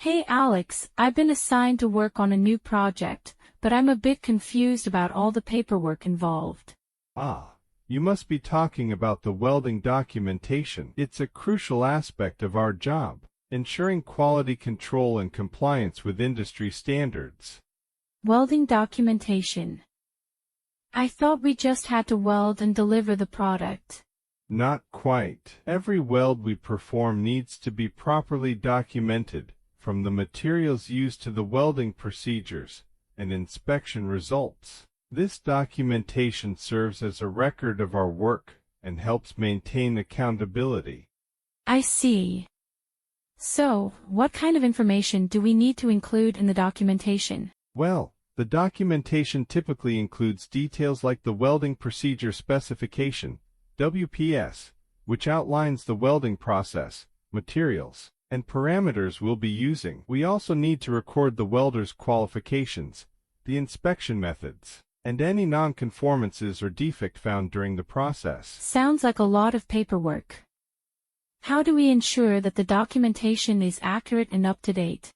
Hey Alex, I've been assigned to work on a new project, but I'm a bit confused about all the paperwork involved. Ah, you must be talking about the welding documentation. It's a crucial aspect of our job, ensuring quality control and compliance with industry standards. Welding documentation. I thought we just had to weld and deliver the product. Not quite. Every weld we perform needs to be properly documented, from the materials used to the welding procedures and inspection results. This documentation serves as a record of our work and helps maintain accountability. I see. So, what kind of information do we need to include in the documentation? Well, the documentation typically includes details like the welding procedure specification, WPS, which outlines the welding process, materials, and parameters we'll be using. We also need to record the welder's qualifications, the inspection methods, and any non-conformances or defect found during the process. Sounds like a lot of paperwork. How do we ensure that the documentation is accurate and up to date?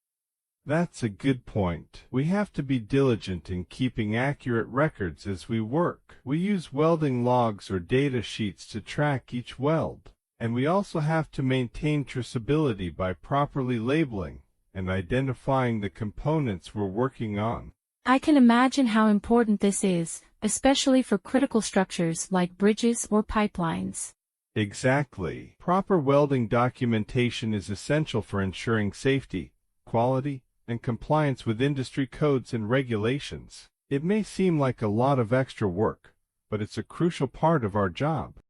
That's a good point. We have to be diligent in keeping accurate records as we work. We use welding logs or data sheets to track each weld, and we also have to maintain traceability by properly labeling and identifying the components we're working on. I can imagine how important this is, especially for critical structures like bridges or pipelines. Exactly. Proper welding documentation is essential for ensuring safety, quality, and compliance with industry codes and regulations. It may seem like a lot of extra work, but it's a crucial part of our job.